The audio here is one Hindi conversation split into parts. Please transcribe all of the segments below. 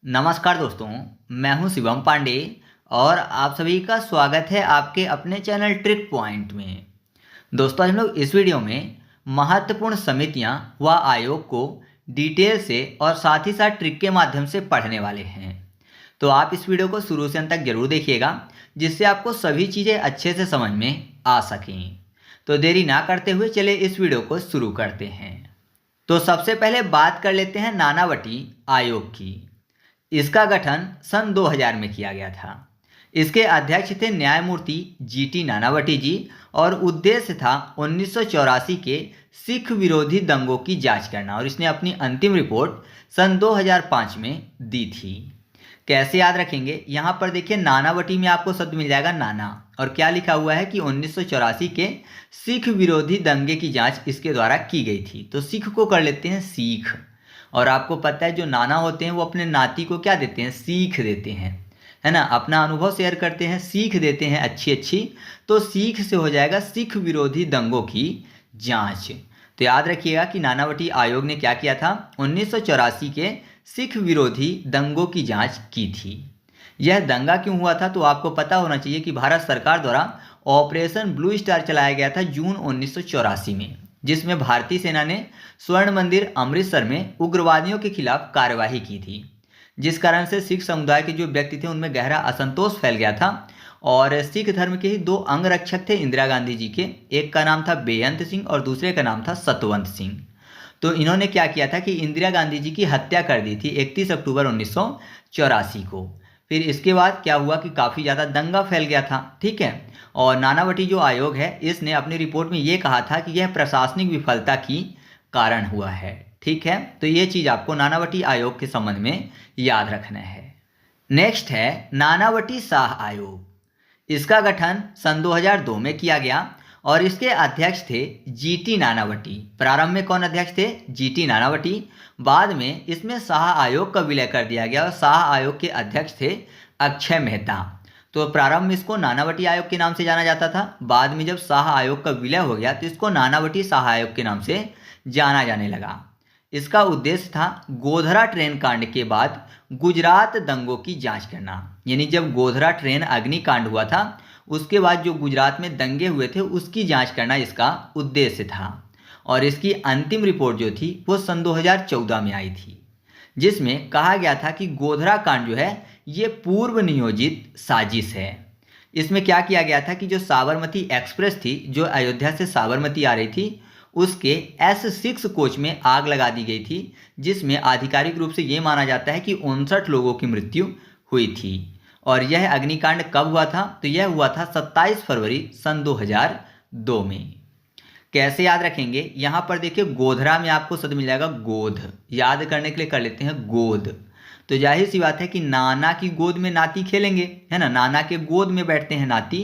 नमस्कार दोस्तों, मैं हूं शिवम पांडे और आप सभी का स्वागत है आपके अपने चैनल ट्रिक पॉइंट में। दोस्तों, हम लोग इस वीडियो में महत्वपूर्ण समितियां व आयोग को डिटेल से और साथ ही साथ ट्रिक के माध्यम से पढ़ने वाले हैं। तो आप इस वीडियो को शुरू से अंत तक जरूर देखिएगा, जिससे आपको सभी चीज़ें अच्छे से समझ में आ सकें। तो देरी ना करते हुए चले इस वीडियो को शुरू करते हैं। तो सबसे पहले बात कर लेते हैं नानावटी आयोग की। इसका गठन सन 2000 में किया गया था। इसके अध्यक्ष थे न्यायमूर्ति जीटी नानावटी जी और उद्देश्य था 1984 के सिख विरोधी दंगों की जांच करना, और इसने अपनी अंतिम रिपोर्ट सन 2005 में दी थी। कैसे याद रखेंगे? यहाँ पर देखिए, नानावटी में आपको शब्द मिल जाएगा नाना, और क्या लिखा हुआ है कि 1984 के सिख विरोधी दंगे की जांच इसके द्वारा की गई थी। तो सिख को कर लेते हैं सीख, और आपको पता है जो नाना होते हैं वो अपने नाती को क्या देते हैं? सीख देते हैं, है ना। अपना अनुभव शेयर करते हैं, सीख देते हैं अच्छी अच्छी। तो सीख से हो जाएगा सिख विरोधी दंगों की जांच। तो याद रखिएगा कि नानावटी आयोग ने क्या किया था? 1984 के सिख विरोधी दंगों की जांच की थी। यह दंगा क्यों हुआ था? तो आपको पता होना चाहिए कि भारत सरकार द्वारा ऑपरेशन ब्लू स्टार चलाया गया था जून 1984 में, जिसमें भारतीय सेना ने स्वर्ण मंदिर अमृतसर में उग्रवादियों के खिलाफ कार्यवाही की थी, जिस कारण से सिख समुदाय के जो व्यक्ति थे उनमें गहरा असंतोष फैल गया था। और सिख धर्म के ही दो अंगरक्षक थे इंदिरा गांधी जी के, एक का नाम था बेअंत सिंह और दूसरे का नाम था सतवंत सिंह। तो इन्होंने क्या किया था कि इंदिरा गांधी जी की हत्या कर दी थी 31 अक्टूबर 1984 को। फिर इसके बाद क्या हुआ कि काफ़ी ज़्यादा दंगा फैल गया था, ठीक है। और नानावटी जो आयोग है इसने अपनी रिपोर्ट में ये कहा था कि यह प्रशासनिक विफलता की कारण हुआ है, ठीक है। तो ये चीज़ आपको नानावटी आयोग के संबंध में याद रखना है। नेक्स्ट है नानावटी शाह आयोग। इसका गठन सन 2002 में किया गया और इसके अध्यक्ष थे जीटी नानावटी। प्रारंभ में कौन अध्यक्ष थे? जीटी नानावटी। बाद में इसमें शाह आयोग का विलय कर दिया गया और शाह आयोग के अध्यक्ष थे अक्षय मेहता। तो प्रारंभ में इसको नानावटी आयोग के नाम से जाना जाता था। बाद में जब शाह आयोग का विलय हो गया तो इसको नानावटी शाह आयोग के नाम से जाना जाने लगा। इसका उद्देश्य था गोधरा ट्रेन कांड के बाद गुजरात दंगों की जांच करना। यानी जब गोधरा ट्रेन अग्निकांड हुआ था उसके बाद जो गुजरात में दंगे हुए थे उसकी जांच करना इसका उद्देश्य था। और इसकी अंतिम रिपोर्ट जो थी वो सन 2014 में आई थी, जिसमें कहा गया था कि गोधरा कांड जो है ये पूर्व नियोजित साजिश है। इसमें क्या किया गया था कि जो साबरमती एक्सप्रेस थी जो अयोध्या से साबरमती आ रही थी उसके S6 कोच में आग लगा दी गई थी, जिसमें आधिकारिक रूप से ये माना जाता है कि 59 लोगों की मृत्यु हुई थी। और यह अग्निकांड कब हुआ था? तो यह हुआ था 27 फरवरी सन 2002 में। कैसे याद रखेंगे? यहाँ पर देखिए, गोधरा में आपको शब्द मिल जाएगा गोध। याद करने के लिए कर लेते हैं गोद। तो जाहिर सी बात है कि नाना की गोद में नाती खेलेंगे, है ना। नाना के गोद में बैठते हैं नाती,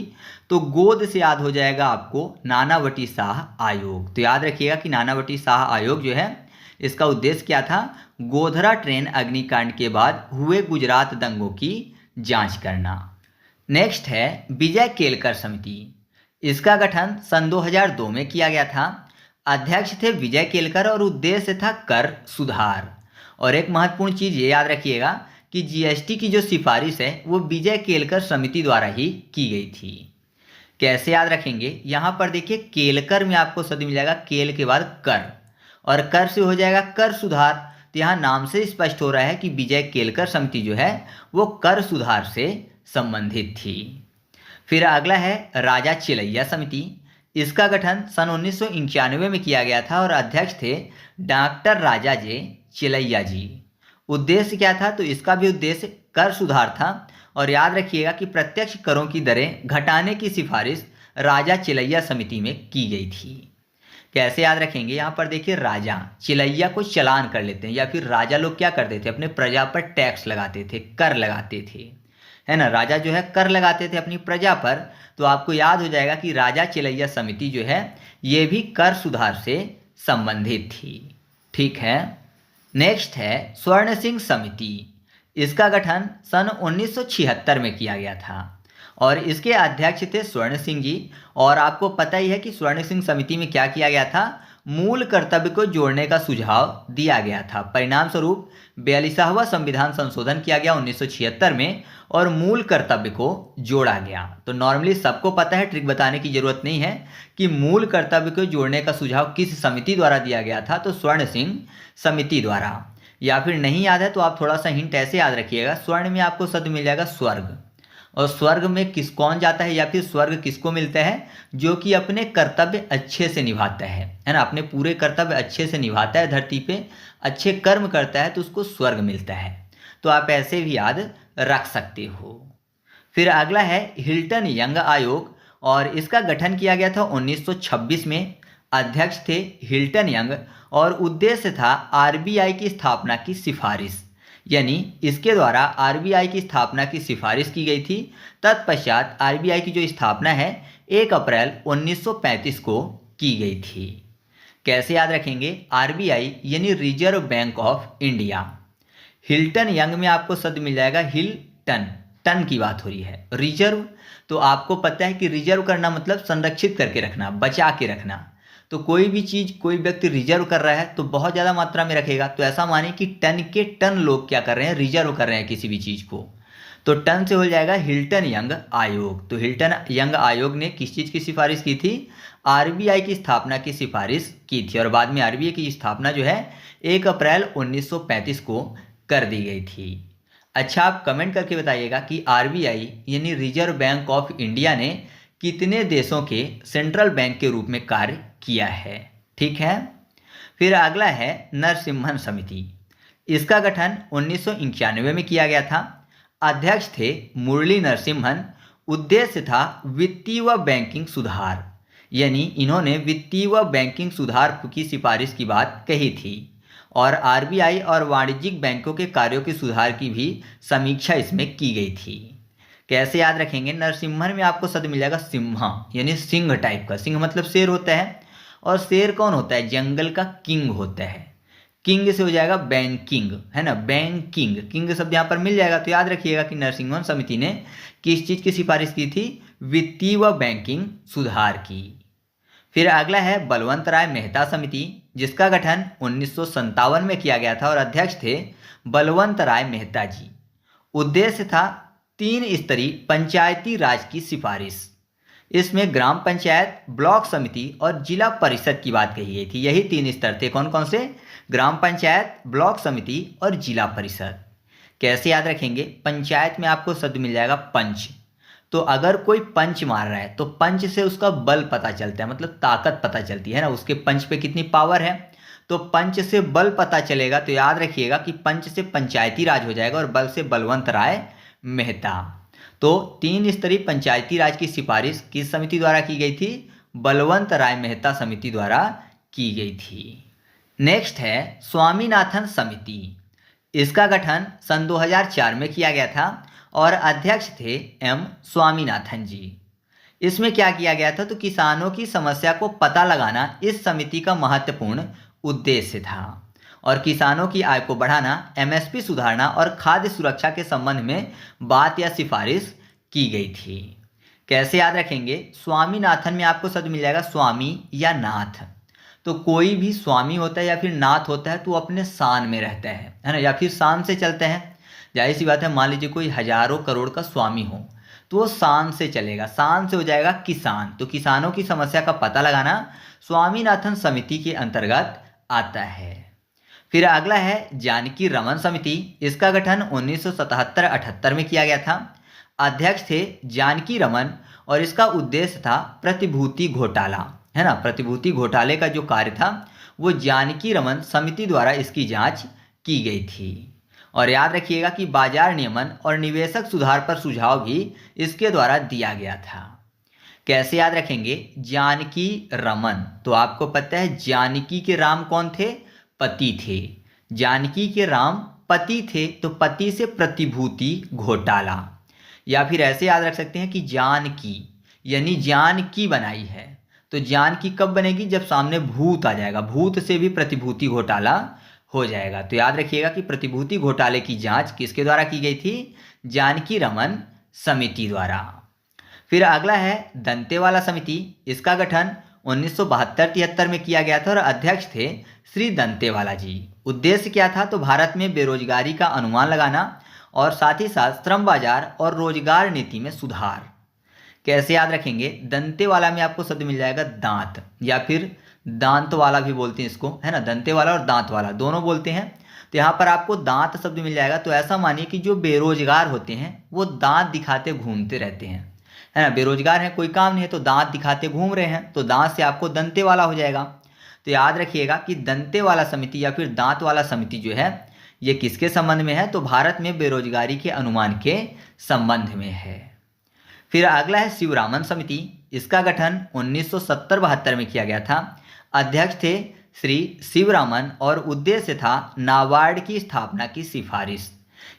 तो गोद से याद हो जाएगा आपको नानावटी शाह आयोग। तो याद रखिएगा कि नानावटी शाह आयोग जो है इसका उद्देश्य क्या था? गोधरा ट्रेन अग्निकांड के बाद हुए गुजरात दंगों की जांच करना। नेक्स्ट है विजय केलकर समिति। इसका गठन सन 2002 में किया गया था। अध्यक्ष थे विजय केलकर और उद्देश्य था कर सुधार। और एक महत्वपूर्ण चीज़ ये याद रखिएगा कि जीएसटी की जो सिफारिश है वो विजय केलकर समिति द्वारा ही की गई थी। कैसे याद रखेंगे? यहाँ पर देखिए, केलकर में आपको शब्द मिल जाएगा केल के बाद कर, और कर से हो जाएगा कर सुधार। तो यहाँ नाम से स्पष्ट हो रहा है कि विजय केलकर समिति जो है वो कर सुधार से संबंधित थी। फिर अगला है राजा चिलैया समिति। इसका गठन सन 1991 में किया गया था और अध्यक्ष थे डॉक्टर राजा जे चिलैया जी। उद्देश्य क्या था? तो इसका भी उद्देश्य कर सुधार था। और याद रखिएगा कि प्रत्यक्ष करों की दरें घटाने की सिफारिश राजा चिलैया समिति में की गई थी। कैसे याद रखेंगे? यहाँ पर देखिए, राजा चिलैया को चलान कर लेते हैं, या फिर राजा लोग क्या करते थे? अपने प्रजा पर टैक्स लगाते थे, कर लगाते थे, है ना। राजा जो है कर लगाते थे अपनी प्रजा पर। तो आपको याद हो जाएगा कि राजा चिलैया समिति जो है ये भी कर सुधार से संबंधित थी, ठीक है। नेक्स्ट है स्वर्ण सिंह समिति। इसका गठन सन 1976 में किया गया था और इसके अध्यक्ष थे स्वर्ण सिंह जी। और आपको पता ही है कि स्वर्ण सिंह समिति में क्या किया गया था? मूल कर्तव्य को जोड़ने का सुझाव दिया गया था। परिणाम स्वरूप 42वां संविधान संशोधन किया गया 1976 में और मूल कर्तव्य को जोड़ा गया। तो नॉर्मली सबको पता है, ट्रिक बताने की जरूरत नहीं है कि मूल कर्तव्य को जोड़ने का सुझाव किस समिति द्वारा दिया गया था, तो स्वर्ण सिंह समिति द्वारा। या फिर नहीं याद है तो आप थोड़ा सा हिंट ऐसे याद रखिएगा, स्वर्ण में आपको शब्द मिल जाएगा स्वर्ग, और स्वर्ग में कौन जाता है या फिर स्वर्ग किसको मिलता है, जो कि अपने कर्तव्य अच्छे से निभाता है ना, अपने पूरे कर्तव्य अच्छे से निभाता है, धरती पे अच्छे कर्म करता है तो उसको स्वर्ग मिलता है। तो आप ऐसे भी याद रख सकते हो। फिर अगला है हिल्टन यंग आयोग, और इसका गठन किया गया था 1926 में। अध्यक्ष थे हिल्टन यंग और उद्देश्य था आरबीआई की स्थापना की सिफारिश, यानी इसके द्वारा आरबीआई की स्थापना की सिफारिश की गई थी। तत्पश्चात आरबीआई की जो स्थापना है 1 अप्रैल 1935 को की गई थी। कैसे याद रखेंगे, आरबीआई यानी reserve bank of India. Hilton young में आपको शब्द मिल जाएगा हिल्टन, टन की बात हो रही है। रिजर्व, तो आपको पता है कि रिजर्व करना मतलब संरक्षित करके रखना, बचा के रखना। तो कोई भी चीज़ कोई व्यक्ति रिजर्व कर रहा है तो बहुत ज़्यादा मात्रा में रखेगा, तो ऐसा माने कि टन के टन लोग क्या कर रहे हैं, रिजर्व कर रहे हैं किसी भी चीज़ को। तो टन से हो जाएगा हिल्टन यंग आयोग। तो हिल्टन यंग आयोग ने किस चीज़ की सिफारिश की थी, आरबीआई की स्थापना की सिफारिश की थी, और बाद में आरबीआई की स्थापना जो है 1 अप्रैल 1935 को कर दी गई थी। अच्छा, आप कमेंट करके बताइएगा कि आरबीआई यानी रिजर्व बैंक ऑफ इंडिया ने कितने देशों के सेंट्रल बैंक के रूप में कार्य किया है। ठीक है। फिर अगला है नरसिम्हन समिति। इसका गठन 1991 में किया गया था। अध्यक्ष थे मुरली नरसिम्हन। उद्देश्य था वित्तीय व बैंकिंग सुधार, यानी इन्होंने वित्तीय व बैंकिंग सुधार की सिफारिश की बात कही थी, और आरबीआई और वाणिज्यिक बैंकों के कार्यों के सुधार की भी समीक्षा इसमें की गई थी। कैसे याद रखेंगे, नरसिम्हन में आपको शब्द मिल जाएगा सिम्हा, यानी सिंह टाइप का। सिंह मतलब शेर होता है, और शेर कौन होता है, जंगल का किंग होता है। किंग से हो जाएगा बैंकिंग, है ना, बैंकिंग, किंग शब्द यहाँ पर मिल जाएगा। तो याद रखिएगा कि नरसिम्हन समिति ने किस चीज़ की सिफारिश की थी, वित्तीय व बैंकिंग सुधार की। फिर अगला है बलवंत राय मेहता समिति, जिसका गठन 1957 में किया गया था, और अध्यक्ष थे बलवंत राय मेहता जी। उद्देश्य था 3 स्तरीय पंचायती राज की सिफारिश। इसमें ग्राम पंचायत, ब्लॉक समिति और जिला परिषद की बात कही गई थी। यही 3 स्तर थे, कौन कौन से, ग्राम पंचायत, ब्लॉक समिति और जिला परिषद। कैसे याद रखेंगे, पंचायत में आपको शब्द मिल जाएगा पंच। तो अगर कोई पंच मार रहा है तो पंच से उसका बल पता चलता है, मतलब ताकत पता चलती है ना, उसके पंच पे कितनी पावर है। तो पंच से बल पता चलेगा, तो याद रखिएगा कि पंच से पंचायती राज हो जाएगा और बल से बलवंत राय मेहता। तो 3 स्तरीय पंचायती राज की सिफारिश किस समिति द्वारा की गई थी, बलवंत राय मेहता समिति द्वारा की गई थी। नेक्स्ट है स्वामीनाथन समिति। इसका गठन सन 2004 में किया गया था, और अध्यक्ष थे एम स्वामीनाथन जी। इसमें क्या किया गया था, तो किसानों की समस्या को पता लगाना इस समिति का महत्वपूर्ण उद्देश्य था, और किसानों की आय को बढ़ाना, एमएसपी सुधारना और खाद्य सुरक्षा के संबंध में बात या सिफारिश की गई थी। कैसे याद रखेंगे, स्वामीनाथन में आपको शब्द मिल जाएगा स्वामी या नाथ। तो कोई भी स्वामी होता है या फिर नाथ होता है तो अपने शान में रहता है ना, या फिर शान से चलता है। जाहिर सी बात है, मान लीजिए कोई हजारों करोड़ का स्वामी हो तो वो शान से चलेगा, शान से हो जाएगा किसान। तो किसानों की समस्या का पता लगाना स्वामीनाथन समिति के अंतर्गत आता है। फिर अगला है जानकी रमन समिति। इसका गठन 1977-78 में किया गया था। अध्यक्ष थे जानकी रमन, और इसका उद्देश्य था प्रतिभूति घोटाला, है ना, प्रतिभूति घोटाले का जो कार्य था वो जानकी रमन समिति द्वारा इसकी जांच की गई थी। और याद रखिएगा कि बाजार नियमन और निवेशक सुधार पर सुझाव भी इसके द्वारा दिया गया था। कैसे याद रखेंगे, जानकी रमन, तो आपको पता है जानकी के राम कौन थे, पति थे। जानकी के राम पति थे, तो पति से प्रतिभूति घोटाला। या फिर ऐसे याद रख सकते हैं कि जानकी यानी जानकी बनाई है, तो जानकी कब बनेगी, जब सामने भूत आ जाएगा, भूत से भी प्रतिभूति घोटाला हो जाएगा। तो याद रखिएगा कि प्रतिभूति घोटाले की जांच किसके द्वारा की गई थी, जानकी रमन समिति द्वारा। फिर अगला है दंतेवाला समिति। इसका गठन 1972-73 में किया गया था, और अध्यक्ष थे श्री दंतेवाला जी। उद्देश्य क्या था? तो भारत में बेरोजगारी का अनुमान लगाना और साथ ही साथ श्रम बाजार और रोजगार नीति में सुधार। कैसे याद रखेंगे? दंते वाला में आपको शब्द मिल जाएगा दांत, या फिर दांत वाला भी बोलते हैं इसको, है ना, दंते वाला और दांत वाला दोनों बोलते हैं। तो यहाँ पर आपको दांत शब्द मिल जाएगा। तो ऐसा मानिए कि जो बेरोजगार होते हैं वो दांत दिखाते घूमते रहते हैं, है ना, बेरोजगार है, कोई काम नहीं है तो दांत दिखाते घूम रहे हैं, तो दांत से आपको दंते वाला हो जाएगा। तो याद रखिएगा कि दंते वाला समिति या फिर दांत वाला समिति जो है ये किसके संबंध में है? तो भारत में बेरोजगारी के अनुमान के संबंध में है। फिर अगला है शिवरामन समिति। इसका गठन 1970-72 में किया गया था। अध्यक्ष थे श्री शिवरामन और उद्देश्य था नाबार्ड की स्थापना की सिफारिश।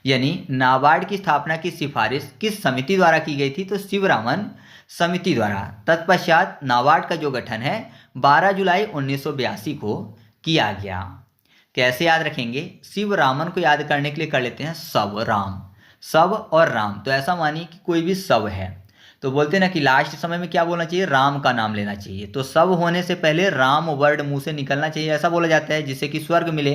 यानी नाबार्ड की स्थापना की सिफारिश किस समिति द्वारा की गई थी? तो शिवरामन समिति द्वारा। तत्पश्चात नाबार्ड का जो गठन है 12 जुलाई 1982 को किया गया। कैसे याद रखेंगे? शिवरामन को याद करने के लिए कर लेते हैं सब राम, सब और राम। तो ऐसा मानिए कि कोई भी सब है तो बोलते हैं ना कि लास्ट समय में क्या बोलना चाहिए? राम का नाम लेना चाहिए। तो सब होने से पहले राम वर्ड मुंह से निकलना चाहिए, ऐसा बोला जाता है, जिससे कि स्वर्ग मिले।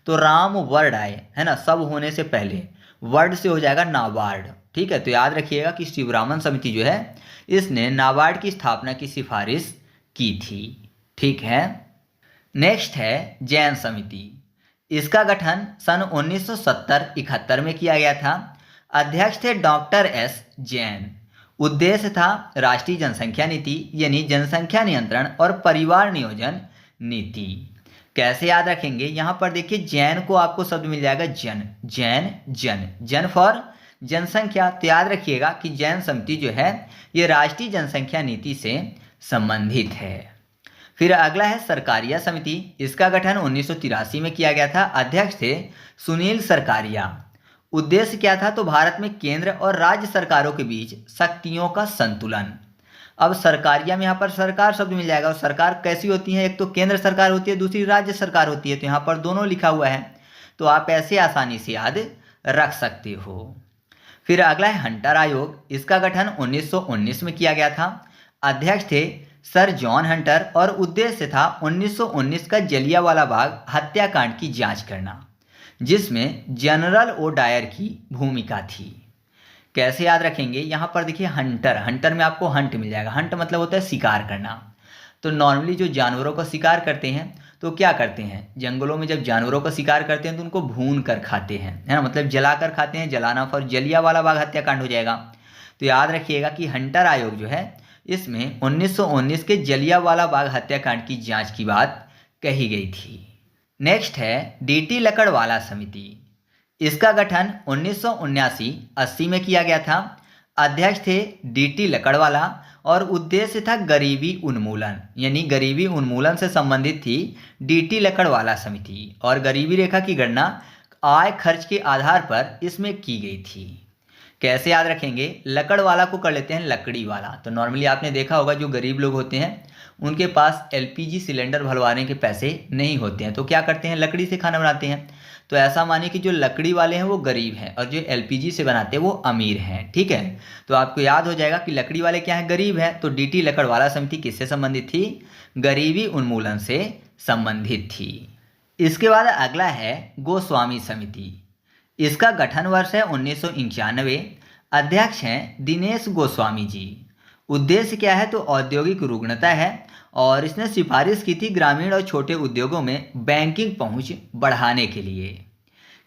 तो राम वर्ड आए, है ना, सब होने से पहले वर्ड से हो जाएगा नाबार्ड। ठीक है, तो याद रखिएगा कि शिवरामन समिति जो है इसने नाबार्ड की स्थापना की सिफारिश की थी। ठीक है। नेक्स्ट है जैन समिति। इसका गठन सन 1970-71 में किया गया था। अध्यक्ष थे डॉक्टर एस जैन। उद्देश्य था राष्ट्रीय जनसंख्या नीति, यानी जनसंख्या नियंत्रण और परिवार नियोजन नीति। कैसे याद रखेंगे? यहाँ पर देखिए जैन को आपको शब्द मिल जाएगा जन, जैन जन, जन फॉर जनसंख्या। तो याद रखिएगा कि जैन समिति जो है ये राष्ट्रीय जनसंख्या नीति से संबंधित है। फिर अगला है सरकारिया समिति। इसका गठन 1983 में किया गया था। अध्यक्ष थे सुनील सरकारिया। उद्देश्य क्या था? तो भारत में केंद्र और राज्य सरकारों के बीच शक्तियों का संतुलन। अब सरकारिया में यहाँ पर सरकार शब्द मिल जाएगा। और सरकार कैसी होती है? एक तो केंद्र सरकार होती है, दूसरी राज्य सरकार होती है। तो यहाँ पर दोनों लिखा हुआ है, तो आप ऐसे आसानी से याद रख सकते हो। फिर अगला है हंटर आयोग। इसका गठन 1919 में किया गया था। अध्यक्ष थे सर जॉन हंटर और उद्देश्य था 1919 का जलियांवाला बाग हत्याकांड की जांच करना, जिसमें जनरल ओ डायर की भूमिका थी। कैसे याद रखेंगे? यहाँ पर देखिए हंटर, हंटर में आपको हंट मिल जाएगा। हंट मतलब होता है शिकार करना। तो नॉर्मली जो जानवरों का शिकार करते हैं तो क्या करते हैं? जंगलों में जब जानवरों का शिकार करते हैं तो उनको भून कर खाते हैं, है ना, मतलब जला कर खाते हैं। जलाना फॉर जलियांवाला बाग हत्याकांड हो जाएगा। तो याद रखिएगा कि हंटर आयोग जो है इसमें 1919 के जलियांवाला बाग हत्याकांड की जांच की बात कही गई थी। नेक्स्ट है डीटी लकड़वाला समिति। इसका गठन 1979-80 में किया गया था। अध्यक्ष थे डीटी लकड़वाला और उद्देश्य था गरीबी उन्मूलन, यानी गरीबी उन्मूलन से संबंधित थी डीटी लकड़वाला समिति। और गरीबी रेखा की गणना आय खर्च के आधार पर इसमें की गई थी। कैसे याद रखेंगे? लकड़ वाला को कर लेते हैं लकड़ी वाला। तो नॉर्मली आपने देखा होगा जो गरीब लोग होते हैं उनके पास एलपीजी सिलेंडर भरवाने के पैसे नहीं होते हैं, तो क्या करते हैं? लकड़ी से खाना बनाते हैं। तो ऐसा मानिए कि जो लकड़ी वाले हैं वो गरीब हैं और जो एलपीजी से बनाते हैं वो अमीर हैं। ठीक है, तो आपको याद हो जाएगा कि लकड़ी वाले क्या है? गरीब है। तो डीटी लकड़वाला समिति किससे संबंधित थी? गरीबी उन्मूलन से संबंधित थी। इसके बाद अगला है गोस्वामी समिति। इसका गठन वर्ष है 1991। अध्यक्ष हैं दिनेश गोस्वामी जी। उद्देश्य क्या है? तो औद्योगिक रुग्णता है और इसने सिफारिश की थी ग्रामीण और छोटे उद्योगों में बैंकिंग पहुंच बढ़ाने के लिए।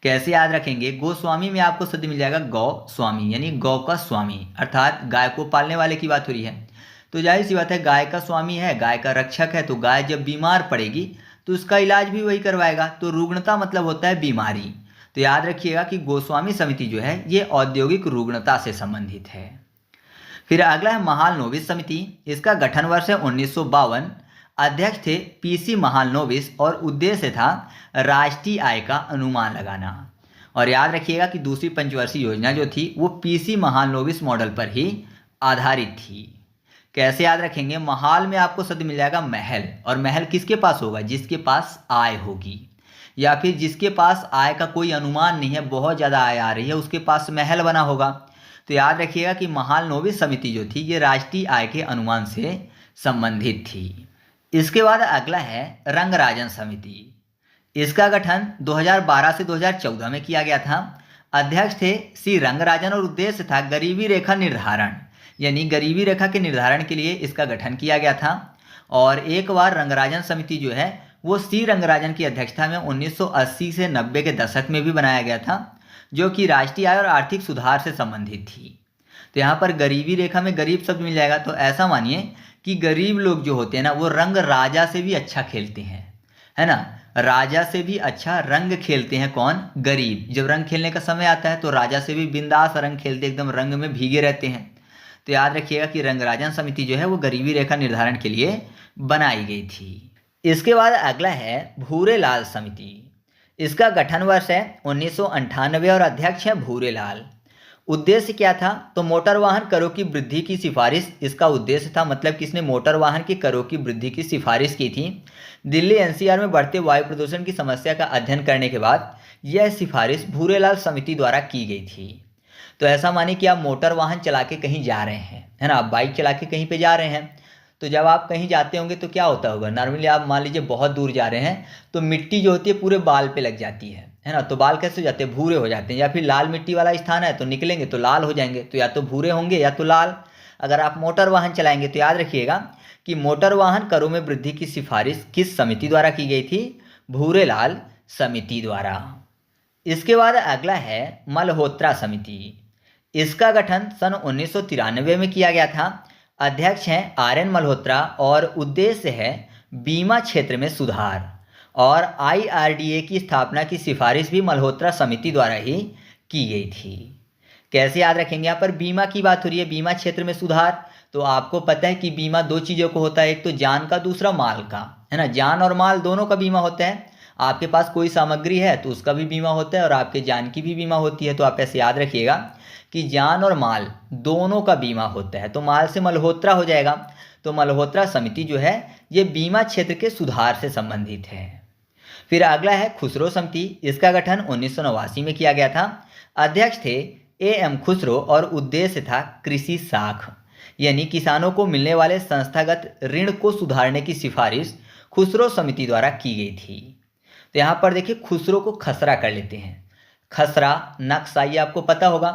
कैसे याद रखेंगे? गोस्वामी में आपको शब्द मिल जाएगा गौस्वामी, यानी गौ का स्वामी, अर्थात गाय को पालने वाले की बात हो रही है। तो जाहिर सी बात है गाय का स्वामी है, गाय का रक्षक है, तो गाय जब बीमार पड़ेगी तो उसका इलाज भी वही करवाएगा। तो रुग्णता मतलब होता है बीमारी। तो याद रखिएगा कि गोस्वामी समिति जो है ये औद्योगिक रुग्णता से संबंधित है। फिर अगला है महालनोबिस समिति। इसका गठन वर्ष है 1952। अध्यक्ष थे पीसी महालनोबिस और उद्देश्य था राष्ट्रीय आय का अनुमान लगाना। और याद रखिएगा कि दूसरी पंचवर्षीय योजना जो थी वो पीसी महालनोबिस मॉडल पर ही आधारित थी। कैसे याद रखेंगे? महाल में आपको शब्द मिल जाएगा महल, और महल किसके पास होगा? जिसके पास आय होगी, या फिर जिसके पास आय का कोई अनुमान नहीं है, बहुत ज़्यादा आय आ रही है, उसके पास महल बना होगा। तो याद रखिएगा कि महालनोबिस समिति जो थी ये राष्ट्रीय आय के अनुमान से संबंधित थी। इसके बाद अगला है रंगराजन समिति। इसका गठन 2012 से 2014 में किया गया था। अध्यक्ष थे सी रंगराजन और उद्देश्य था गरीबी रेखा निर्धारण, यानी गरीबी रेखा के निर्धारण के लिए इसका गठन किया गया था। और एक बार रंगराजन समिति जो है वो सी रंगराजन की अध्यक्षता में 1980 से 90 के दशक में भी बनाया गया था, जो कि राष्ट्रीय आय और आर्थिक सुधार से संबंधित थी। तो यहाँ पर गरीबी रेखा में गरीब शब्द मिल जाएगा, तो ऐसा मानिए कि गरीब लोग जो होते हैं ना वो रंग राजा से भी अच्छा खेलते हैं, है ना। राजा से भी अच्छा रंग खेलते हैं कौन? गरीब। जब रंग खेलने का समय आता है तो राजा से भी बिंदास रंग खेलते, एकदम रंग में भीगे रहते हैं। तो याद रखिएगा कि रंगराजन समिति जो है वो गरीबी रेखा निर्धारण के लिए बनाई गई थी। इसके बाद अगला है भूरेलाल समिति। इसका गठन वर्ष है 1998 और अध्यक्ष है भूरेलाल। उद्देश्य क्या था? तो मोटर वाहन करों की वृद्धि की सिफारिश इसका उद्देश्य था, मतलब किसने मोटर वाहन के करों की वृद्धि की सिफारिश की थी। दिल्ली एनसीआर में बढ़ते वायु प्रदूषण की समस्या का अध्ययन करने के बाद यह सिफारिश भूरेलाल समिति द्वारा की गई थी। तो ऐसा मानिए कि आप मोटर वाहन चला के कहीं जा रहे हैं, है ना, आप बाइक चला के कहीं पे जा रहे हैं, तो जब आप कहीं जाते होंगे तो क्या होता होगा, नॉर्मली आप मान लीजिए बहुत दूर जा रहे हैं तो मिट्टी जो होती है पूरे बाल पे लग जाती है ना। तो बाल कैसे हो जाते हैं? भूरे हो जाते हैं। या फिर लाल मिट्टी वाला स्थान है तो निकलेंगे तो लाल हो जाएंगे, तो या तो भूरे होंगे या तो लाल। अगर आप मोटर वाहन चलाएंगे तो याद रखिएगा कि मोटर वाहन करों में वृद्धि की सिफारिश किस समिति द्वारा की गई थी? भूरेलाल समिति द्वारा। इसके बाद अगला है मल्होत्रा समिति। इसका गठन सन 1993 में किया गया था। अध्यक्ष हैं आर.एन. मल्होत्रा और उद्देश्य है बीमा क्षेत्र में सुधार। और IRDA की स्थापना की सिफारिश भी मल्होत्रा समिति द्वारा ही की गई थी। कैसे याद रखेंगे? यहाँ पर बीमा की बात हो रही है, बीमा क्षेत्र में सुधार। तो आपको पता है कि बीमा दो चीज़ों को होता है, एक तो जान का, दूसरा माल का, है ना। जान और माल दोनों का बीमा होता है। आपके पास कोई सामग्री है तो उसका भी बीमा होता है और आपके जान की भी बीमा होती है। तो आप ऐसे याद रखिएगा कि जान और माल दोनों का बीमा होता है। तो माल से मल्होत्रा हो जाएगा। तो मल्होत्रा समिति जो है ये बीमा क्षेत्र के सुधार से संबंधित है। फिर अगला है खुसरो समिति। इसका गठन 1989 में किया गया था। अध्यक्ष थे A.M. खुसरो और उद्देश्य था कृषि साख, यानी किसानों को मिलने वाले संस्थागत ऋण को सुधारने की सिफारिश खुसरो समिति द्वारा की गई थी। तो यहाँ पर देखिए खुसरो को खसरा कर लेते हैं। खसरा नक्शा ये आपको पता होगा।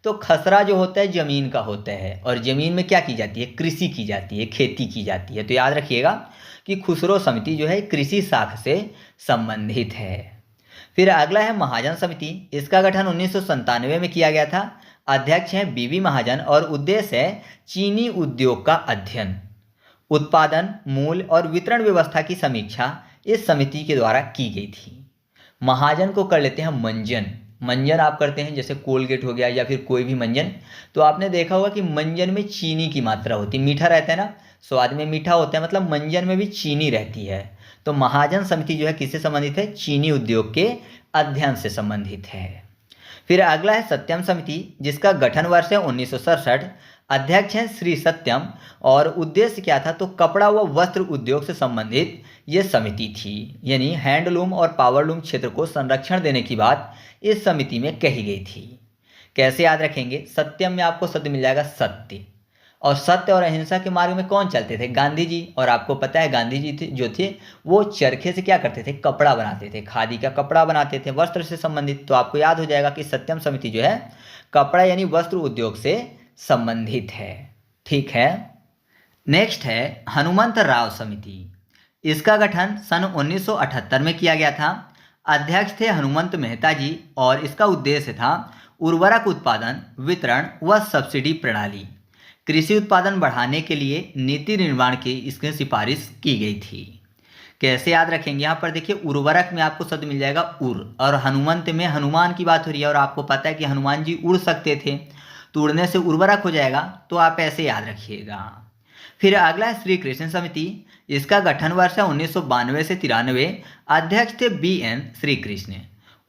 तो खसरा जो होता है जमीन का होता है और जमीन में क्या की जाती है? कृषि की जाती है, खेती की जाती है। तो याद रखिएगा कि खुसरो समिति जो है कृषि शाख से संबंधित है। फिर अगला है महाजन समिति। इसका गठन 1997 में किया गया था। अध्यक्ष हैं बीवी महाजन और उद्देश्य है चीनी उद्योग का अध्ययन, उत्पादन, मूल्य और वितरण व्यवस्था की समीक्षा इस समिति के द्वारा की गई थी। महाजन को कर लेते हैं मंजन। मंजन आप करते हैं जैसे कोलगेट हो गया या फिर कोई भी मंजन। तो आपने देखा होगा कि मंजन में चीनी की मात्रा होती है, मीठा रहता है ना, स्वाद में मीठा होता है, मतलब मंजन में भी चीनी रहती है। तो महाजन समिति जो है किससे संबंधित है? चीनी उद्योग के अध्ययन से संबंधित है। फिर अगला है सत्यम समिति, जिसका गठन वर्ष है 1967। अध्यक्ष हैं श्री सत्यम और उद्देश्य क्या था? तो कपड़ा व वस्त्र उद्योग से संबंधित ये समिति थी, यानी हैंडलूम और पावरलूम क्षेत्र को संरक्षण देने की बात इस समिति में कही गई थी। कैसे याद रखेंगे? सत्यम में आपको शब्द मिल जाएगा सत्य, और सत्य और अहिंसा के मार्ग में कौन चलते थे? गांधी जी। और आपको पता है गांधी जी जो थे वो चरखे से क्या करते थे? कपड़ा बनाते थे, खादी का कपड़ा बनाते थे, वस्त्र से संबंधित। तो आपको याद हो जाएगा कि सत्यम समिति जो है कपड़ा यानी वस्त्र उद्योग से संबंधित है। ठीक है। नेक्स्ट है हनुमंत राव समिति। इसका गठन सन 1978 में किया गया था। अध्यक्ष थे हनुमंत मेहता जी और इसका उद्देश्य था उर्वरक उत्पादन, वितरण व सब्सिडी प्रणाली, कृषि उत्पादन बढ़ाने के लिए नीति निर्माण की इसकी सिफारिश की गई थी। कैसे याद रखेंगे? यहाँ पर देखिए उर्वरक में आपको शब्द मिल जाएगा उर, और हनुमंत में हनुमान की बात हो रही है और आपको पता है कि हनुमान जी उड़ सकते थे, तो उड़ने से उर्वरक हो जाएगा। तो आप ऐसे याद रखिएगा। फिर अगला है श्री कृष्ण समिति। इसका गठन वर्ष है 1992 से 93। अध्यक्ष थे B.N. श्री कृष्ण।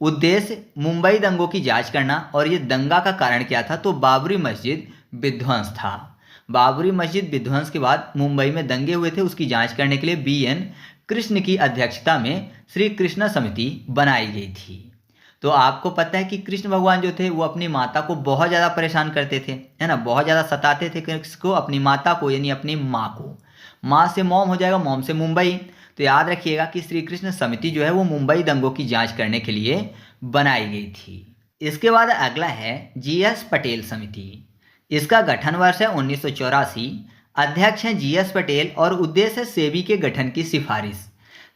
उद्देश्य मुंबई दंगों की जांच करना, और ये दंगा का कारण क्या था? तो बाबरी मस्जिद विध्वंस था। बाबरी मस्जिद विध्वंस के बाद मुंबई में दंगे हुए थे, उसकी जांच करने के लिए B.N. कृष्ण की अध्यक्षता में श्री कृष्ण समिति बनाई गई थी। तो आपको पता है कि कृष्ण भगवान जो थे वो अपनी माता को बहुत ज़्यादा परेशान करते थे, है ना, बहुत ज़्यादा सताते थे किसको? अपनी माता को, यानी अपनी माँ को। माँ से मॉम हो जाएगा, मॉम से मुंबई। तो याद रखिएगा कि श्री कृष्ण समिति जो है वो मुंबई दंगों की जांच करने के लिए बनाई गई थी। इसके बाद अगला है जीएस पटेल समिति। इसका गठन वर्ष है 1984। अध्यक्ष हैं जीएस पटेल और उद्देश्य है सेबी के गठन की सिफारिश।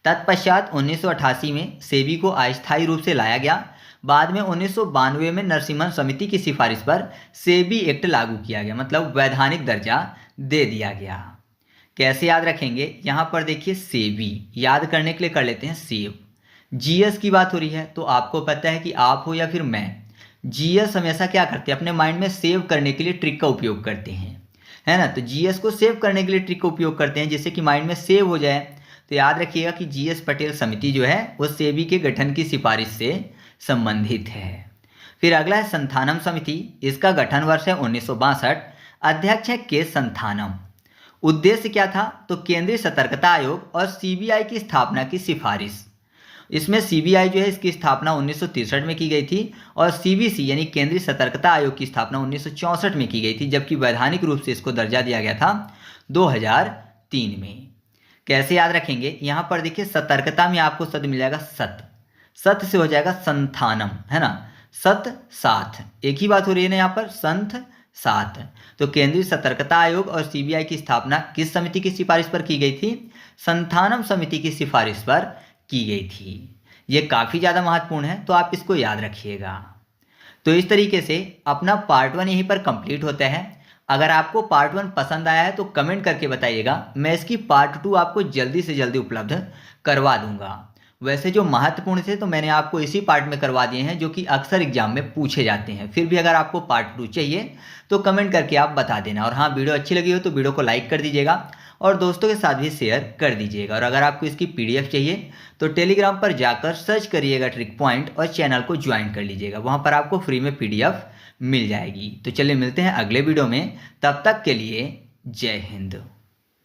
तत्पश्चात 1988 में सेबी को अस्थायी रूप से लाया गया। बाद में 1992 में नरसिम्हन समिति की सिफारिश पर सेबी एक्ट लागू किया गया, मतलब वैधानिक दर्जा दे दिया गया। कैसे याद रखेंगे, यहाँ पर देखिए सेबी याद करने के लिए कर लेते हैं सेव। जीएस की बात हो रही है तो आपको पता है कि आप हो या फिर मैं, जीएस हमेशा क्या करते हैं, अपने माइंड में सेव करने के लिए ट्रिक का उपयोग करते हैं, है ना। तो जीएस को सेव करने के लिए ट्रिक का उपयोग करते हैं जिससे कि माइंड में सेव हो जाए। तो याद रखिएगा कि जीएस पटेल समिति जो है वो सेबी के गठन की सिफारिश से संबंधित है। फिर अगला है संथानम समिति। इसका गठन वर्ष है 1962। अध्यक्ष है के संथानम। उद्देश्य क्या था, तो केंद्रीय सतर्कता आयोग और सीबीआई की स्थापना की सिफारिश। इसमें सीबीआई जो है इसकी स्थापना 1963 में की गई थी और सीबीसी यानी केंद्रीय सतर्कता आयोग की स्थापना 1964 में की गई थी, जबकि वैधानिक रूप से इसको दर्जा दिया गया था 2003 में। कैसे याद रखेंगे, यहाँ पर देखिए सतर्कता में आपको शब्द मिल जाएगा सत, सत से हो जाएगा संथानम, है ना। सत साथ, एक ही बात हो रही है ना यहाँ पर, संथ साथ। तो केंद्रीय सतर्कता आयोग और सीबीआई की स्थापना किस समिति की सिफारिश पर की गई थी, संथानम समिति की सिफारिश पर की गई थी। ये काफ़ी ज़्यादा महत्वपूर्ण है तो आप इसको याद रखिएगा। तो इस तरीके से अपना पार्ट 1 यहीं पर कंप्लीट होता है। अगर आपको पार्ट 1 पसंद आया है तो कमेंट करके बताइएगा, मैं इसकी पार्ट 2 आपको जल्दी से जल्दी उपलब्ध करवा दूंगा। वैसे जो महत्वपूर्ण थे तो मैंने आपको इसी पार्ट में करवा दिए हैं जो कि अक्सर एग्जाम में पूछे जाते हैं। फिर भी अगर आपको पार्ट 2 चाहिए तो कमेंट करके आप बता देना। और हाँ, वीडियो अच्छी लगी हो तो वीडियो को लाइक कर दीजिएगा और दोस्तों के साथ भी शेयर कर दीजिएगा। और अगर आपको इसकी पीडीएफ चाहिए तो टेलीग्राम पर जाकर सर्च करिएगा ट्रिक पॉइंट और चैनल को ज्वाइन कर लीजिएगा, वहाँ पर आपको फ्री में पीडीएफ मिल जाएगी। तो चलिए मिलते हैं अगले वीडियो में, तब तक के लिए जय हिंद।